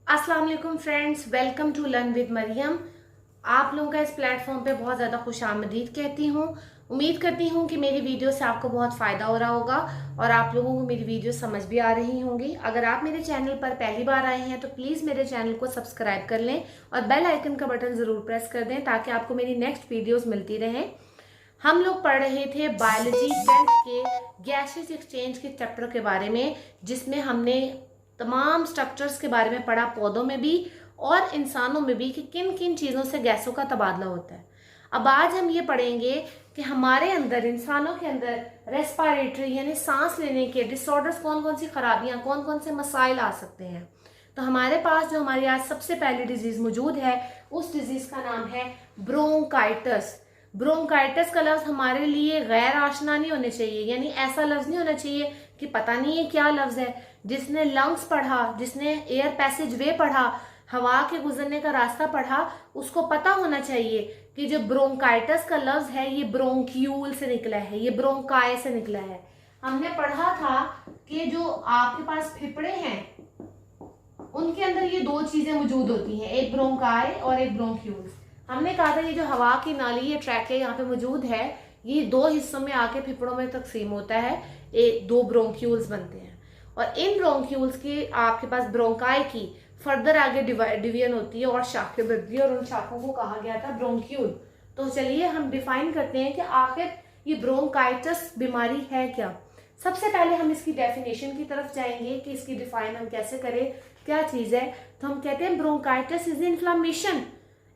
अस्सलाम वालेकुम friends, welcome to learn with Mariyam. आप लोगों का इस प्लेटफॉर्म पे बहुत ज़्यादा खुशामदीद कहती हूँ। उम्मीद करती हूँ कि मेरी वीडियो से आपको बहुत फ़ायदा हो रहा होगा और आप लोगों को मेरी वीडियो समझ भी आ रही होंगी। अगर आप मेरे चैनल पर पहली बार आए हैं तो प्लीज़ मेरे चैनल को सब्सक्राइब कर लें और बेल आइकन का बटन ज़रूर प्रेस कर दें ताकि आपको मेरी नेक्स्ट वीडियोज़ मिलती रहें। हम लोग पढ़ रहे थे बायोलॉजी 10th के गैसेस एक्सचेंज के चैप्टर के बारे में, जिसमें हमने तमाम स्ट्रक्चर्स के बारे में पढ़ा, पौधों में भी और इंसानों में भी, कि किन किन चीज़ों से गैसों का तबादला होता है। अब आज हम ये पढ़ेंगे कि हमारे अंदर, इंसानों के अंदर रेस्पिरेटरी यानी सांस लेने के डिसऑर्डर्स, कौन कौन सी खराबियां, कौन कौन से मसाइल आ सकते हैं। तो हमारे पास जो हमारी आज सबसे पहली डिजीज मौजूद है, उस डिजीज का नाम है ब्रोंकाइटिस। ब्रोंकाइटिस का लफ्ज हमारे लिए गैर आशना नहीं होने चाहिए, यानी ऐसा लफ्ज नहीं होना चाहिए कि पता नहीं है क्या लफ्ज है। जिसने लंग्स पढ़ा, जिसने एयर पैसेज वे पढ़ा, हवा के गुजरने का रास्ता पढ़ा, उसको पता होना चाहिए कि जो ब्रोंकाइटिस का लफ्ज है ये ब्रोंक्यूल से निकला है, ये ब्रोंकाई से निकला है। हमने पढ़ा था कि जो आपके पास फेफड़े हैं उनके अंदर ये दो चीजें मौजूद होती हैं, एक ब्रोंकाई और एक ब्रोंक्यूल्स। हमने कहा था ये जो हवा की नाली, ये ट्रैके यहाँ पे मौजूद है, ये दो हिस्सों में आके फेफड़ों में तकसीम होता है, एक दो ब्रोंक्यूल्स बनते हैं। और इन ब्रोंक्यूल्स की आपके पास ब्रोंकाई की फर्दर आगे डिवीजन होती है और शाखें बनती है और उन शाखों को कहा गया था ब्रोंक्यूल। तो चलिए हम डिफाइन करते हैं कि आखिर ये ब्रोंकाइटिस बीमारी है क्या। सबसे पहले हम इसकी डेफिनेशन की तरफ जाएंगे कि इसकी डिफाइन हम कैसे करें, क्या चीज है। तो हम कहते हैं ब्रोंकाइटिस इज इन्फ्लामेशन।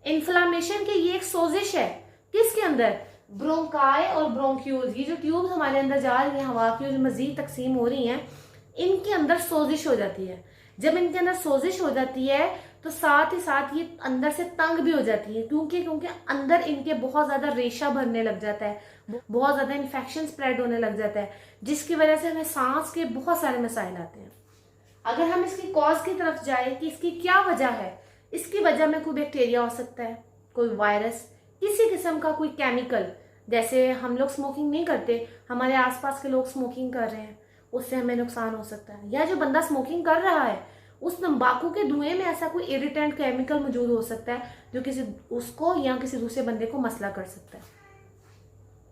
इन्फ्लामेशन की ये एक सोजिश है, किसके अंदर, ब्रोंकाई और ब्रोंक्यूल्स। ये जो ट्यूब्स हमारे अंदर जा रही है, हवा की जो मजीद तकसीम हो रही हैं, इनके अंदर सोजिश हो जाती है। जब इनके अंदर सोजिश हो जाती है तो साथ ही साथ ये अंदर से तंग भी हो जाती है, क्योंकि अंदर इनके बहुत ज्यादा रेशा भरने लग जाता है, बहुत ज्यादा इन्फेक्शन स्प्रेड होने लग जाता है, जिसकी वजह से हमें सांस के बहुत सारे मसाइल आते हैं। अगर हम इसकी कॉज की तरफ जाए कि इसकी क्या वजह है, इसकी वजह में कोई बैक्टीरिया हो सकता है, कोई वायरस, किसी किस्म का कोई केमिकल। जैसे हम लोग स्मोकिंग नहीं करते, हमारे आसपास के लोग स्मोकिंग कर रहे हैं, उससे हमें नुकसान हो सकता है। या जो बंदा स्मोकिंग कर रहा है, उस तंबाकू के धुएं में ऐसा कोई इरिटेंट केमिकल मौजूद हो सकता है जो किसी उसको या किसी दूसरे बंदे को मसला कर सकता है।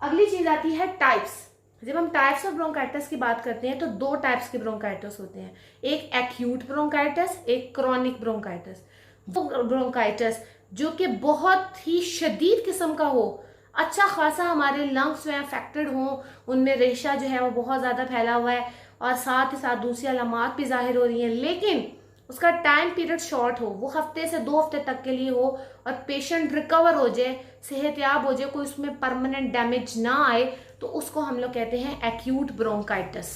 अगली चीज आती है टाइप्स। जब हम टाइप्स ऑफ ब्रोंकाइटिस की बात करते हैं तो दो टाइप्स के ब्रोंकाइटिस होते हैं, एक एक्यूट ब्रोंकाइटिस, एक क्रॉनिक ब्रोंकाइटिस। वो ब्रोंकाइटिस जो कि बहुत ही शदीद किस्म का हो, अच्छा खासा हमारे लंग्स जो है अफेक्टेड हो, उनमें रेशा जो है वो बहुत ज़्यादा फैला हुआ है और साथ ही साथ दूसरी अलामात भी जाहिर हो रही हैं, लेकिन उसका टाइम पीरियड शॉर्ट हो, वो हफ्ते से 2 हफ्ते तक के लिए हो और पेशेंट रिकवर हो जाए, सेहतयाब हो जाए, कोई उसमें परमानेंट डैमेज ना आए, तो उसको हम लोग कहते हैं एक्यूट ब्रोंकाइटिस।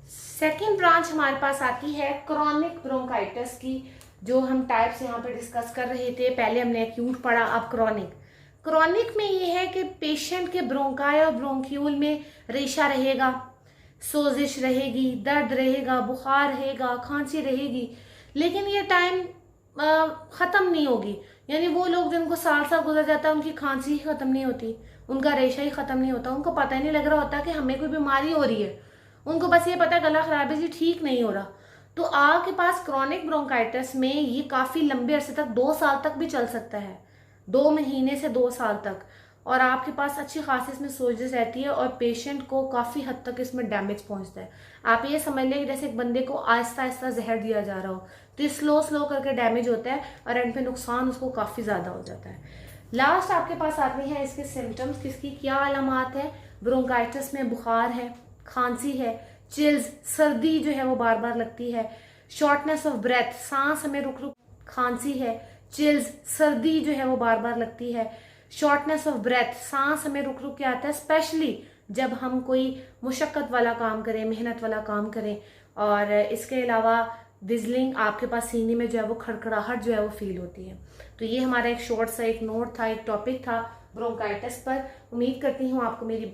सेकेंड ब्रांच हमारे पास आती है क्रॉनिक ब्रोंकाइटिस की, जो हम टाइप्स यहाँ पे डिस्कस कर रहे थे। पहले हमने एक्यूट पढ़ा, अब क्रॉनिक। क्रॉनिक में ये है कि पेशेंट के ब्रोंकाई और ब्रोंक्यूल में रेशा रहेगा, सोजिश रहेगी, दर्द रहेगा, बुखार रहेगा, खांसी रहेगी, लेकिन ये टाइम खत्म नहीं होगी। यानी वो लोग जिनको साल साल गुजर जाता है, उनकी खांसी ही खत्म नहीं होती, उनका रेशा ही खत्म नहीं होता, उनको पता ही नहीं लग रहा होता कि हमें कोई बीमारी हो रही है, उनको बस ये पता है गला खराब है जी, ठीक नहीं हो रहा। तो आपके पास क्रॉनिक ब्रोंकाइटिस में ये काफी लंबे अरसे तक, 2 साल तक भी चल सकता है, 2 महीने से 2 साल तक, और आपके पास अच्छी खासी इसमें सोजिश रहती है और पेशेंट को काफी हद तक इसमें डैमेज पहुंचता है। आप ये समझ लें कि जैसे एक बंदे को आहिस्ता आहिस्ता जहर दिया जा रहा हो, तो ये स्लो स्लो करके डैमेज होता है और एंड पे नुकसान उसको काफी ज्यादा हो जाता है। लास्ट आपके पास आती है इसके सिम्टम्स, किसकी क्या अलामात है। ब्रोंकाइटिस में बुखार है, खांसी है, चिल्स, सर्दी जो है वो बार बार लगती है, शॉर्टनेस ऑफ ब्रेथ, सांस हमें रुक रुक, खांसी है, चिल्स, सर्दी जो है वो बार बार लगती है, शॉर्टनेस ऑफ ब्रेथ, सांस हमें रुक रुक के आता है, स्पेशली जब हम कोई मुशक्कत वाला काम करें, मेहनत वाला काम करें। और इसके अलावा विजलिंग, आपके पास सीने में जो है वो खड़खड़ाहट जो है वो फील होती है। तो ये हमारा एक शॉर्ट सा एक नोट था, एक टॉपिक था ब्रोंकाइटिस पर। उम्मीद करती हूँ आपको मेरी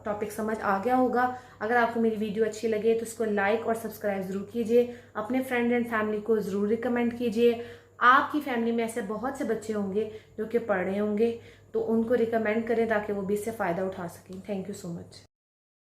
टॉपिक समझ आ गया होगा। अगर आपको मेरी वीडियो अच्छी लगे तो इसको लाइक और सब्सक्राइब जरूर कीजिए, अपने फ्रेंड एंड फैमिली को जरूर रिकमेंड कीजिए। आपकी फैमिली में ऐसे बहुत से बच्चे होंगे जो कि पढ़ रहे होंगे, तो उनको रिकमेंड करें ताकि वो भी इससे फ़ायदा उठा सकें। Thank you so much.